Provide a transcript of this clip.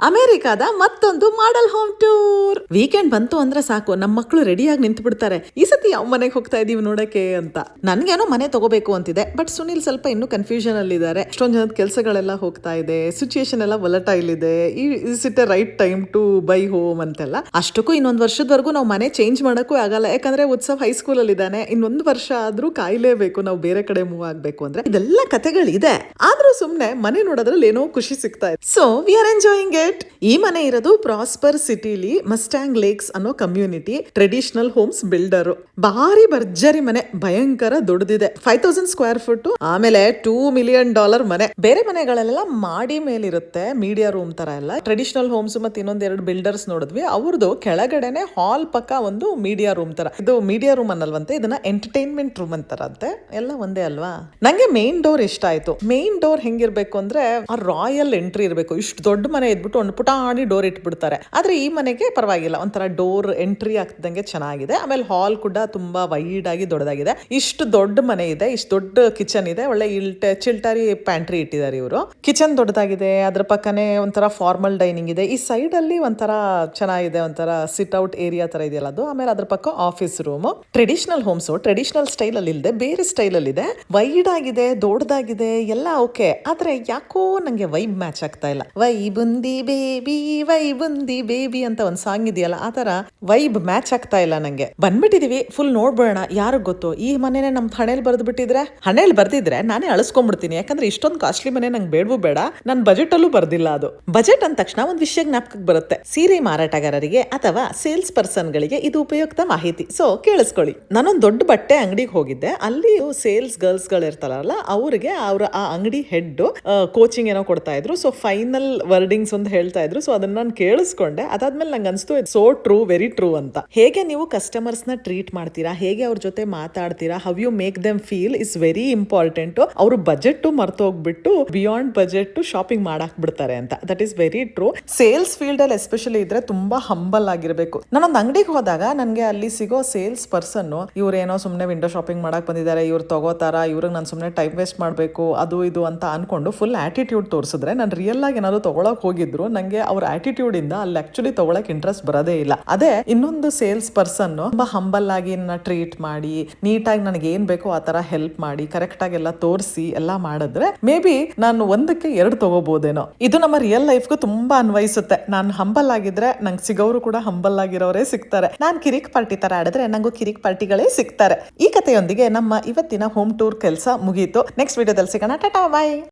ಅಮೆರಿಕಾದ ಮತ್ತೊಂದು model home tour. Weekend ಬಂತು ಅಂದ್ರೆ ಸಾಕು, ನಮ್ಮ ಮಕ್ಕಳು ರೆಡಿಯಾಗಿ ನಿಂತು ಬಿಡ್ತಾರೆ. ಈ ಸತಿ ಯಾವ ಮನೆಗೆ ಹೋಗ್ತಾ ಇದೀವಿ ನೋಡಕ್ಕೆ ಅಂತ. ನನ್ಗೇನೋ ಮನೆ ತಗೋಬೇಕು ಅಂತಿದೆ, ಬಟ್ ಸುನಿಲ್ ಸ್ವಲ್ಪ ಇನ್ನೂ ಕನ್ಫ್ಯೂಷನ್ ಅಲ್ಲಿ ಇದ್ದಾರೆ. ಎಷ್ಟೊಂದು ಜನದ ಕೆಲಸಗಳೆಲ್ಲ ಹೋಗ್ತಾ ಇದೆ, ಸಿಚುಯೇಷನ್ ಎಲ್ಲ ವೊಲಟೈಲ್ ಇದೆ. Is it a right time to buy home ಅಂತೆಲ್ಲ. ಅಷ್ಟಕ್ಕೂ ಇನ್ನೊಂದು ವರ್ಷದವರೆಗೂ ನಾವು ಮನೆ ಚೇಂಜ್ ಮಾಡಕ್ಕೂ ಆಗಲ್ಲ, ಯಾಕಂದ್ರೆ ಉತ್ಸವ್ ಹೈಸ್ಕೂಲ್ ಅಲ್ಲಿ ಇದ್ದಾನೆ. ಇನ್ನೊಂದು ವರ್ಷ ಆದ್ರೂ ಕಾಯ್ಲೇಬೇಕು ನಾವು ಬೇರೆ ಕಡೆ ಮೂವ್ ಆಗ್ಬೇಕು ಅಂದ್ರೆ. ಇದೆಲ್ಲ ಕಥೆಗಳಿದೆ, ಆದ್ರೂ ಸುಮ್ನೆ ಮನೆ ನೋಡೋದ್ರಲ್ಲಿ ಏನೋ ಖುಷಿ ಸಿಗ್ತಾ ಇದೆ. So we are enjoying it. ಈ ಮನೆ ಇರೋದು ಪ್ರಾಸ್ಪರ್ ಸಿಟಿಲಿ ಮಸ್ಟ್ಯಾಂಗ್ ಲೇಕ್ಸ್ ಅನ್ನೋ ಕಮ್ಯುನಿಟಿ ಟ್ರೆಡಿಷನಲ್ ಹೋಮ್ಸ್ ಬಿಲ್ಡರ್. ಭಾರಿ ಭರ್ಜರಿ ಮನೆ, ಭಯಂಕರ ದೊಡ್ಡದಿದೆ, 5000 ಸ್ಕ್ವೇರ್ ಫುಟ್. ಆಮೇಲೆ $2 million ಮನೆ. ಬೇರೆ ಮನೆಗಳೆಲ್ಲ ಮಾಡಿ ಮೇಲಿರುತ್ತೆ, ಮೀಡಿಯಾ ರೂಮ್ ತರ ಎಲ್ಲ. ಟ್ರೆಡಿಷನಲ್ ಹೋಮ್ಸ್ ಮತ್ತೆ ಇನ್ನೊಂದೆರಡು ಬಿಲ್ಡರ್ಸ್ ನೋಡಿದ್ವಿ, ಅವ್ರದ್ದು ಕೆಳಗಡೆನೆ ಹಾಲ್ ಪಕ್ಕ ಒಂದು ಮೀಡಿಯಾ ರೂಮ್ ತರ. ಇದು ಮೀಡಿಯಾ ರೂಮ್ ಅನ್ನಲ್ವಂತೆ, ಇದನ್ನ ಎಂಟರ್ಟೈನ್ಮೆಂಟ್ ರೂಮ್ ಅಂತಾರಂತೆ. ಎಲ್ಲ ಒಂದೇ ಅಲ್ವಾ. ನಂಗೆ ಮೇನ್ ಡೋರ್ ಇಷ್ಟ ಆಯ್ತು. ಮೇನ್ ಡೋರ್ ಹೆಂಗಿರ್ಬೇಕು ಅಂದ್ರೆ ಆ ರಾಯಲ್ ಎಂಟ್ರಿ ಇರಬೇಕು. ಇಷ್ಟು ದೊಡ್ಡ ಮನೆ ಇದ್ಬಿಟ್ಟು ಒಂದು ಪುಟಾಣಿ ಡೋರ್ ಇಟ್ಬಿಡ್ತಾರೆ, ಆದ್ರೆ ಈ ಮನೆಗೆ ಪರವಾಗಿಲ್ಲ, ಒಂಥರ ಡೋರ್ ಎಂಟ್ರಿ ಆಗ್ತಿದ್ದಂಗೆ ಚೆನ್ನಾಗಿದೆ. ಆಮೇಲೆ ಹಾಲ್ ಕೂಡ ತುಂಬಾ ವೈಡ್ ಆಗಿ ದೊಡ್ಡದಾಗಿದೆ. ಇಷ್ಟು ದೊಡ್ಡ ಮನೆ ಇದೆ, ಇಷ್ಟು ದೊಡ್ಡ ಕಿಚನ್ ಇದೆ, ಒಳ್ಳೆ ಚಿಲ್ಟಾರಿ ಪ್ಯಾಂಟ್ರಿ ಇಟ್ಟಿದ್ದಾರೆ ಇವರು. ಕಿಚನ್ ದೊಡ್ಡದಾಗಿದೆ, ಅದ್ರ ಪಕ್ಕನೆ ಒಂಥರ ಫಾರ್ಮಲ್ ಡೈನಿಂಗ್ ಇದೆ. ಈ ಸೈಡ್ ಅಲ್ಲಿ ಒಂಥರ ಚೆನ್ನಾಗಿದೆ, ಒಂಥರ ಸಿಟ್ ಔಟ್ ಏರಿಯಾ ತರ ಇದೆಯಲ್ಲ ಅದು. ಆಮೇಲೆ ಅದ್ರ ಪಕ್ಕ office room. Traditional homes traditional style ಅಲ್ಲಿ ಇಲ್ಲದೆ ಬೇರೆ ಸ್ಟೈಲ್ ಅಲ್ಲಿ ಇದೆ. ವೈಡ್ ಆಗಿದೆ, ದೊಡ್ಡದಾಗಿದೆ, ಎಲ್ಲ ಓಕೆ. ಆದ್ರೆ ಯಾಕೋ ನಂಗೆ ವೈಬ್ ಮ್ಯಾಚ್ ಆಗ್ತಾ ಇಲ್ಲ. ವೈ ಬುಂದಿ ಬೇಬಿ ಅಂತ ಒಂದ್ ಸಾಂಗ್ ಇದೆಯಲ್ಲ, ಆ ತರ ವೈಬ್ ಮ್ಯಾಚ್ ಆಗ್ತಾ ಇಲ್ಲ ನಂಗೆ. ಬಂದ್ಬಿಟ್ಟಿದೀವಿ, ಫುಲ್ ನೋಡ್ಬೇಡ. ಯಾರಿಗ್ ಗೊತ್ತು, ಈ ಮನೆನೇ ನಮ್ ಹಣೆಲ್ ಬರ್ದು ಬಿಟ್ಟಿದ್ರೆ, ಹಣೆಲ್ ಬರ್ದಿದ್ರೆ ನಾನೇ ಅಳಿಸ್ಕೊಂಡ್ಬಿಡ್ತೀನಿ. ಯಾಕಂದ್ರೆ ಇಷ್ಟೊಂದು ಕಾಸ್ಟ್ಲಿ ಮನೆ ನಂಗೆ ಬೇಡವೂ ಬೇಡ, ನನ್ ಬಜೆಟ್ ಅಲ್ಲೂ ಬರ್ದಿಲ್ಲ ಅದು. ಬಜೆಟ್ ಅಂದ ತಕ್ಷಣ ಒಂದ್ ವಿಷಯ ಜ್ಞಾಪಕಕ್ಕೆ ಬರುತ್ತೆ, ಸೀರೆ ಮಾರಾಟಗಾರರಿಗೆ ಅಥವಾ ಸೇಲ್ಸ್ ಪರ್ಸನ್ ಗಳಿಗೆ ಇದು ಉಪಯುಕ್ತ ಮಾಹಿತಿ. ಸೊ ಕೇಳಿಸ್ಕೊಳ್ಳಿ. ನಾನೊಂದ್ ದೊಡ್ಡ ಬಟ್ಟೆ ಅಂಗಡಿಗೆ ಹೋಗಿದ್ದೆ, ಅಲ್ಲಿ ಸೇಲ್ಸ್ ಗರ್ಲ್ಸ್ ಗಳು ಇರ್ತಾರಲ್ಲ, ಅವ್ರಿಗೆ ಅವ್ರ ಆ ಅಂಗಡಿ ಹೆಡ್ ಕೋಚಿಂಗ್ ಏನೋ ಕೊಡ್ತಾ ಇದ್ರು. ಸೊ ಫೈನಲ್ ವರ್ಡಿಂಗ್ಸ್ ಒಂದು ಹೇಳ್ತಾ ಇದ್ರು. ಸೊ ಅದನ್ನ ನಾನು ಕೇಳಿಸ್ಕೊಂಡೆ. ಅದಾದ್ಮೇಲೆ ನಂಗೆ ಅನ್ಸ್ತು ಸೋ ಟ್ರೂ, ವೆರಿ ಟ್ರೂ ಅಂತ. ಹೇಗೆ ನೀವು ಕಸ್ಟಮರ್ಸ್ ನ ಟ್ರೀಟ್ ಮಾಡ್ತೀರಾ, ಹೇಗೆ ಅವ್ರ ಜೊತೆ ಮಾತಾಡ್ತೀರಾ, how you make them feel is very important. ಅವರು ಬಜೆಟ್ ಮರ್ತೋಗ್ಬಿಟ್ಟು ಬಿಯಾಂಡ್ ಬಜೆಟ್ ಶಾಪಿಂಗ್ ಮಾಡಾಕ್ ಬಿಡ್ತಾರೆ ಅಂತ. That is very true. Sales field ಅಲ್ಲಿ ಎಸ್ಪೆಷಲಿ ಇದ್ರೆ ತುಂಬಾ ಹಂಬಲ್ ಆಗಿರ್ಬೇಕು. ನಾನೊಂದು ಅಂಗಡಿಗೆ ಹೋದಾಗ ನನ್ಗೆ ಅಲ್ಲಿ ಸಿಗೋ ಸೇಲ್ಸ್ ಪರ್ಸನ್ ಇವ್ರೇನೋ ಸುಮ್ನೆ ವಿಂಡೋ ಶಾಪಿಂಗ್ ಮಾಡಕ್ ಬಂದಿದ್ದಾರೆ, ಇವ್ರು ತಗೋತಾರ, ಇವ್ರಿಗೆ ನಾನು ಸುಮ್ನೆ ಟೈಮ್ ವೇಸ್ಟ್ ಮಾಡ್ಬೇಕು ಅದು ಇದು ಅಂತ ಅನ್ಕೊಂಡು ಫುಲ್ ಆಟಿಟ್ಯೂಡ್ ತೋರಿಸಿದ್ರೆ, ನಾನು ರಿಯಲ್ ಆಗಿ ಏನಾದ್ರು ತಗೊಳಕ್ ಹೋಗಿದ್ರು ನಂಗೆ ಅವ್ರ ಆಟಿಟ್ಯೂಡ್ ಇಂದ ಅಲ್ಲಿ ಆಕ್ಚುಲಿ ತಗೊಳಕ್ ಇಂಟ್ರೆಸ್ಟ್ ಬರೋದೇ ಇಲ್ಲ. ಅದೇ ಇನ್ನೊಂದು ಸೇಲ್ಸ್ ಪರ್ಸನ್ ತುಂಬಾ ಹಂಬಲ್ ಆಗಿ ನನ್ನ ಟ್ರೀಟ್ ಮಾಡಿ, ನೀಟಾಗಿ ನನಗೆ ಏನ್ ಬೇಕೋ ಆ ತರ ಹೆಲ್ಪ್ ಮಾಡಿ, ಕರೆಕ್ಟ್ ಆಗಿ ಎಲ್ಲ ತೋರಿಸಿ ಎಲ್ಲ ಮಾಡಿದ್ರೆ ಮೇ ಬಿ ನಾನು ಒಂದಕ್ಕೆ 2 ತಗೋಬಹುದೇನೋ. ಇದು ನಮ್ಮ ರಿಯಲ್ ಲೈಫ್ಗೂ ತುಂಬಾ ಅನ್ವಯಿಸುತ್ತೆ. ನಾನು ಹಂಬಲ್ ಆಗಿದ್ರೆ ನಂಗೆ ಸಿಗೋರು ಕೂಡ ಹಂಬಲ್ ಆಗಿರೋರೇ ಸಿಗ್ತಾರೆ. ನಾನು ಕಿರಿಕ್ ಪಾರ್ಟಿ ತರ ಆಡಿದ್ರೆ ನಂಗೂ ಕಿರಿಕ್ ಪಾರ್ಟಿಗಳೇ ಸಿಗ್ತಾರೆ. ಈ ಕಥೆಯೊಂದಿಗೆ ನಮ್ಮ ಇವತ್ತಿನ ಹೋಮ್ ಟೂರ್ ಕೆಲಸ ಮುಗೀತು. ನೆಕ್ಸ್ಟ್ ವಿಡಿಯೋದಲ್ಲಿ ಸಿಗೋಣ. ಟಾಟಾ, ಬಾಯ್.